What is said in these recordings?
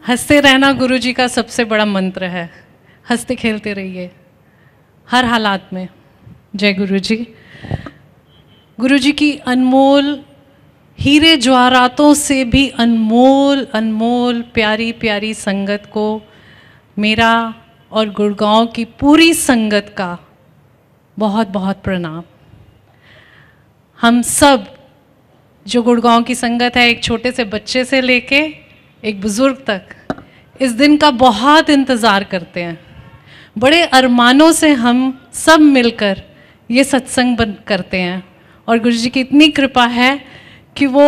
हंसते रहना गुरुजी का सबसे बड़ा मंत्र है। हंसते खेलते रहिए हर हालात में। जय गुरुजी। गुरुजी की अनमोल, हीरे जवाहरातों से भी अनमोल अनमोल प्यारी प्यारी संगत को मेरा और गुड़गांव की पूरी संगत का बहुत बहुत प्रणाम। हम सब जो गुड़गांव की संगत है, एक छोटे से बच्चे से लेके एक बुज़ुर्ग तक, इस दिन का बहुत इंतज़ार करते हैं। बड़े अरमानों से हम सब मिलकर ये सत्संग करते हैं और गुरुजी की इतनी कृपा है कि वो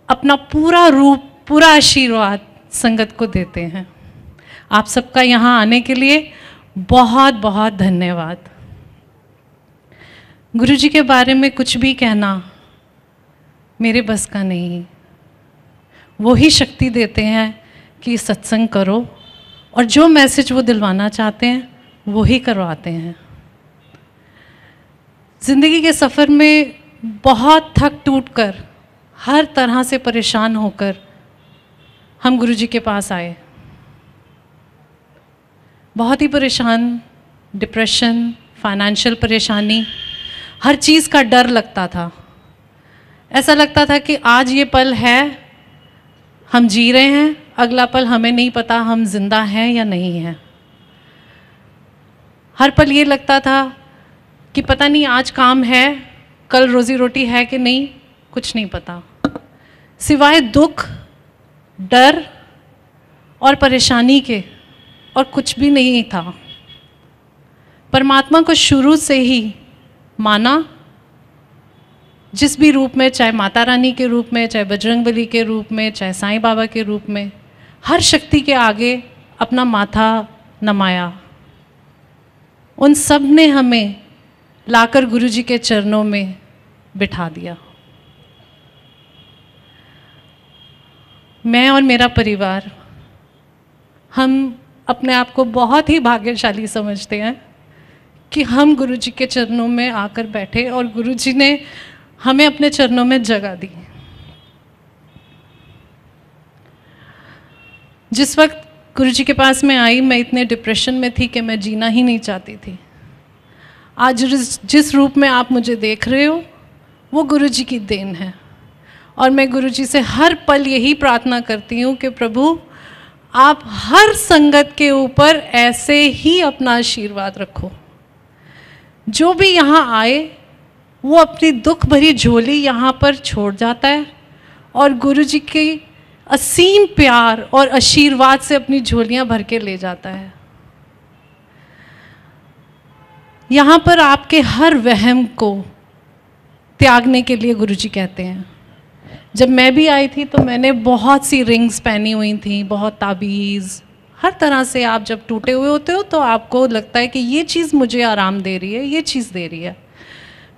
अपना पूरा रूप, पूरा आशीर्वाद संगत को देते हैं। आप सबका यहाँ आने के लिए बहुत बहुत धन्यवाद। गुरुजी के बारे में कुछ भी कहना मेरे बस का नहीं। वो ही शक्ति देते हैं कि सत्संग करो और जो मैसेज वो दिलवाना चाहते हैं वो ही करवाते हैं। ज़िंदगी के सफ़र में बहुत थक टूट कर, हर तरह से परेशान होकर हम गुरुजी के पास आए। बहुत ही परेशान, डिप्रेशन, फाइनेंशियल परेशानी, हर चीज़ का डर लगता था। ऐसा लगता था कि आज ये पल है, हम जी रहे हैं, अगला पल हमें नहीं पता हम जिंदा हैं या नहीं हैं। हर पल ये लगता था कि पता नहीं आज काम है, कल रोज़ी रोटी है कि नहीं, कुछ नहीं पता। सिवाय दुख, डर और परेशानी के और कुछ भी नहीं था। परमात्मा को शुरू से ही माना, जिस भी रूप में, चाहे माता रानी के रूप में, चाहे बजरंगबली के रूप में, चाहे साईं बाबा के रूप में, हर शक्ति के आगे अपना माथा नमाया। उन सब ने हमें लाकर गुरुजी के चरणों में बिठा दिया। मैं और मेरा परिवार, हम अपने आप को बहुत ही भाग्यशाली समझते हैं कि हम गुरुजी के चरणों में आकर बैठे और गुरुजी ने हमें अपने चरणों में जगह दी। जिस वक्त गुरुजी के पास मैं आई, मैं इतने डिप्रेशन में थी कि मैं जीना ही नहीं चाहती थी। आज जिस रूप में आप मुझे देख रहे हो वो गुरुजी की देन है और मैं गुरुजी से हर पल यही प्रार्थना करती हूँ कि प्रभु आप हर संगत के ऊपर ऐसे ही अपना आशीर्वाद रखो। जो भी यहाँ आए वो अपनी दुख भरी झोली यहाँ पर छोड़ जाता है और गुरुजी के असीम प्यार और आशीर्वाद से अपनी झोलियाँ भर के ले जाता है। यहाँ पर आपके हर वहम को त्यागने के लिए गुरुजी कहते हैं। जब मैं भी आई थी तो मैंने बहुत सी रिंग्स पहनी हुई थी, बहुत ताबीज़, हर तरह से। आप जब टूटे हुए होते हो तो आपको लगता है कि ये चीज़ मुझे आराम दे रही है, ये चीज़ दे रही है।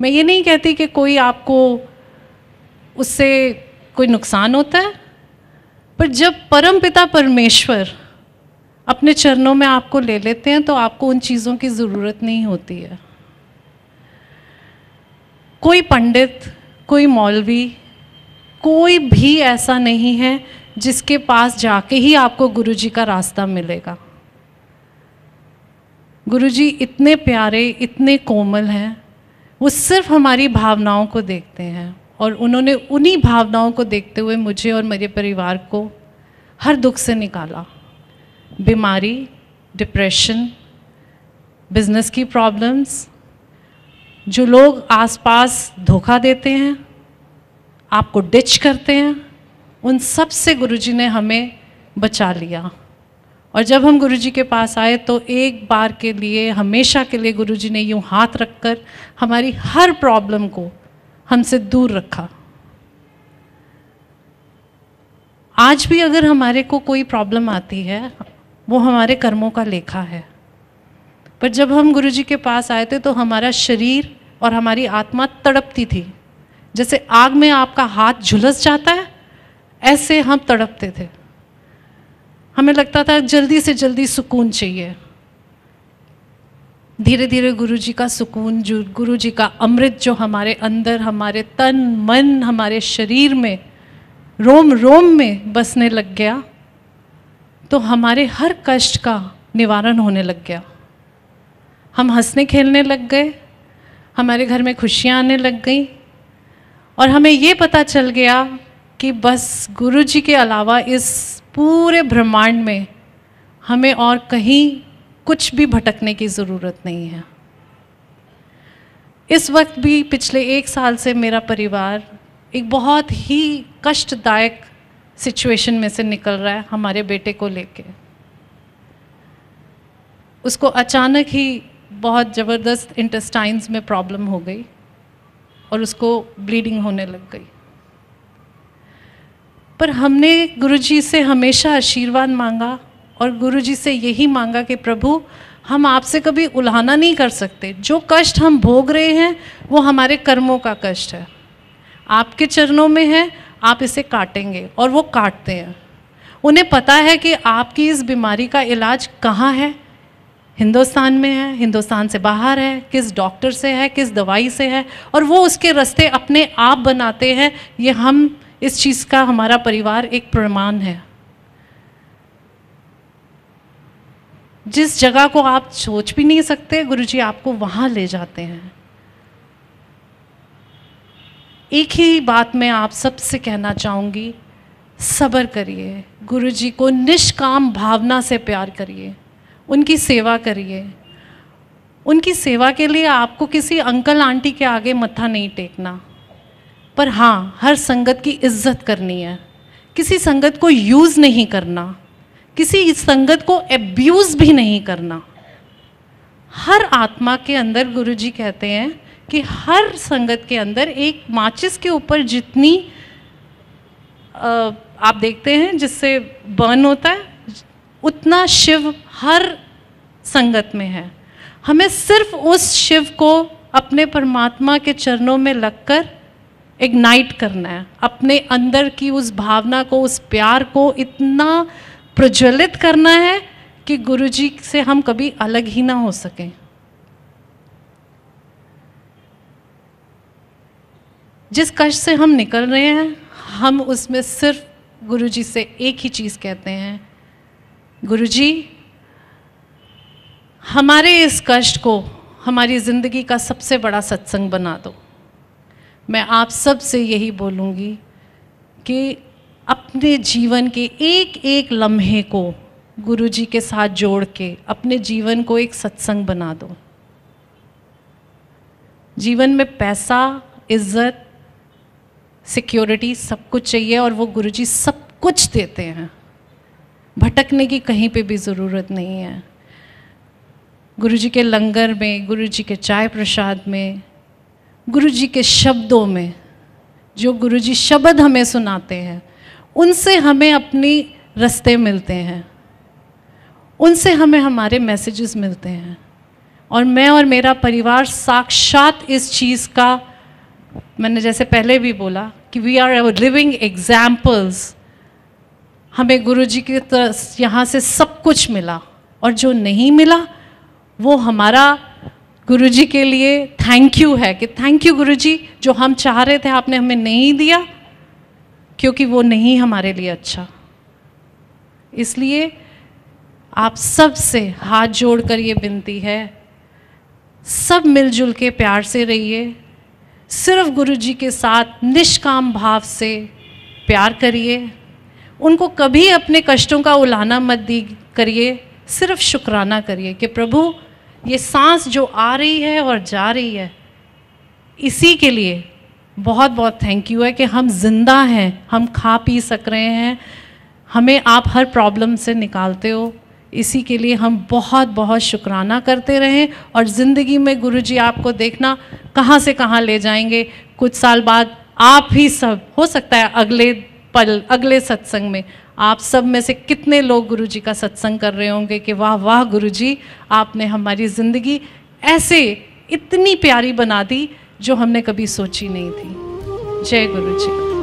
मैं ये नहीं कहती कि कोई आपको उससे कोई नुकसान होता है, पर जब परमपिता परमेश्वर अपने चरणों में आपको ले लेते हैं तो आपको उन चीज़ों की ज़रूरत नहीं होती है। कोई पंडित, कोई मौलवी, कोई भी ऐसा नहीं है जिसके पास जाके ही आपको गुरुजी का रास्ता मिलेगा। गुरुजी इतने प्यारे, इतने कोमल हैं, वो सिर्फ हमारी भावनाओं को देखते हैं और उन्होंने उन्हीं भावनाओं को देखते हुए मुझे और मेरे परिवार को हर दुख से निकाला। बीमारी, डिप्रेशन, बिजनेस की प्रॉब्लम्स, जो लोग आसपास धोखा देते हैं, आपको डिच करते हैं, उन सब से गुरुजी ने हमें बचा लिया। और जब हम गुरुजी के पास आए तो एक बार के लिए, हमेशा के लिए गुरुजी ने यूँ हाथ रखकर हमारी हर प्रॉब्लम को हमसे दूर रखा। आज भी अगर हमारे को कोई प्रॉब्लम आती है, वो हमारे कर्मों का लेखा है। पर जब हम गुरुजी के पास आए थे तो हमारा शरीर और हमारी आत्मा तड़पती थी। जैसे आग में आपका हाथ झुलस जाता है, ऐसे हम तड़पते थे। हमें लगता था जल्दी से जल्दी सुकून चाहिए। धीरे धीरे गुरुजी का सुकून, जो गुरुजी का अमृत जो हमारे अंदर, हमारे तन मन, हमारे शरीर में, रोम रोम में बसने लग गया। तो हमारे हर कष्ट का निवारण होने लग गया। हम हंसने खेलने लग गए, हमारे घर में खुशियाँ आने लग गई, और हमें ये पता चल गया कि बस गुरुजी के अलावा इस पूरे ब्रह्मांड में हमें और कहीं कुछ भी भटकने की ज़रूरत नहीं है। इस वक्त भी पिछले 1 साल से मेरा परिवार एक बहुत ही कष्टदायक सिचुएशन में से निकल रहा है हमारे बेटे को लेके। उसको अचानक ही बहुत ज़बरदस्त इंटेस्टाइन्स में प्रॉब्लम हो गई और उसको ब्लीडिंग होने लग गई। पर हमने गुरुजी से हमेशा आशीर्वाद मांगा और गुरुजी से यही मांगा कि प्रभु, हम आपसे कभी उल्हाना नहीं कर सकते। जो कष्ट हम भोग रहे हैं वो हमारे कर्मों का कष्ट है, आपके चरणों में है, आप इसे काटेंगे। और वो काटते हैं। उन्हें पता है कि आपकी इस बीमारी का इलाज कहाँ है, हिंदुस्तान में है, हिंदुस्तान से बाहर है, किस डॉक्टर से है, किस दवाई से है, और वो उसके रास्ते अपने आप बनाते हैं। ये हम इस चीज़ का, हमारा परिवार एक प्रमाण है। जिस जगह को आप सोच भी नहीं सकते, गुरुजी आपको वहाँ ले जाते हैं। एक ही बात मैं आप सबसे कहना चाहूँगी, सब्र करिए, गुरुजी को निष्काम भावना से प्यार करिए, उनकी सेवा करिए। उनकी सेवा के लिए आपको किसी अंकल आंटी के आगे मत्था नहीं टेकना, पर हाँ, हर संगत की इज्जत करनी है। किसी संगत को यूज़ नहीं करना, किसी संगत को एब्यूज़ भी नहीं करना। हर आत्मा के अंदर, गुरुजी कहते हैं कि हर संगत के अंदर एक माचिस के ऊपर जितनी आप देखते हैं जिससे बर्न होता है, उतना शिव हर संगत में है। हमें सिर्फ उस शिव को अपने परमात्मा के चरणों में लगकर इग्नाइट करना है, अपने अंदर की उस भावना को, उस प्यार को इतना प्रज्वलित करना है कि गुरुजी से हम कभी अलग ही ना हो सकें। जिस कष्ट से हम निकल रहे हैं, हम उसमें सिर्फ गुरुजी से एक ही चीज़ कहते हैं, गुरुजी, हमारे इस कष्ट को हमारी ज़िंदगी का सबसे बड़ा सत्संग बना दो। मैं आप सब से यही बोलूँगी कि अपने जीवन के एक एक लम्हे को गुरुजी के साथ जोड़ के अपने जीवन को एक सत्संग बना दो। जीवन में पैसा, इज्जत, सिक्योरिटी सब कुछ चाहिए और वो गुरुजी सब कुछ देते हैं। भटकने की कहीं पे भी ज़रूरत नहीं है। गुरुजी के लंगर में, गुरुजी के चाय प्रसाद में, गुरुजी के शब्दों में, जो गुरुजी शब्द हमें सुनाते हैं, उनसे हमें अपनी रास्ते मिलते हैं, उनसे हमें हमारे मैसेजेस मिलते हैं। और मैं और मेरा परिवार साक्षात इस चीज़ का, मैंने जैसे पहले भी बोला कि वी आर लिविंग एग्जाम्पल्स। हमें गुरुजी की तरफ यहाँ से सब कुछ मिला, और जो नहीं मिला वो हमारा गुरुजी के लिए थैंक यू है कि थैंक यू गुरुजी, जो हम चाह रहे थे आपने हमें नहीं दिया, क्योंकि वो नहीं हमारे लिए अच्छा। इसलिए आप सब से हाथ जोड़कर ये विनती है, सब मिलजुल के प्यार से रहिए, सिर्फ गुरुजी के साथ निष्काम भाव से प्यार करिए, उनको कभी अपने कष्टों का उलाहना मत करिए, सिर्फ शुक्राना करिए कि प्रभु, ये सांस जो आ रही है और जा रही है, इसी के लिए बहुत बहुत थैंक यू है कि हम जिंदा हैं, हम खा पी सक रहे हैं, हमें आप हर प्रॉब्लम से निकालते हो। इसी के लिए हम बहुत बहुत शुक्राना करते रहें। और ज़िंदगी में गुरुजी आपको देखना कहाँ से कहाँ ले जाएंगे। कुछ साल बाद आप ही सब, हो सकता है अगले पल, अगले सत्संग में आप सब में से कितने लोग गुरुजी का सत्संग कर रहे होंगे कि वाह वाह गुरुजी, आपने हमारी ज़िंदगी ऐसे इतनी प्यारी बना दी जो हमने कभी सोची नहीं थी। जय गुरुजी।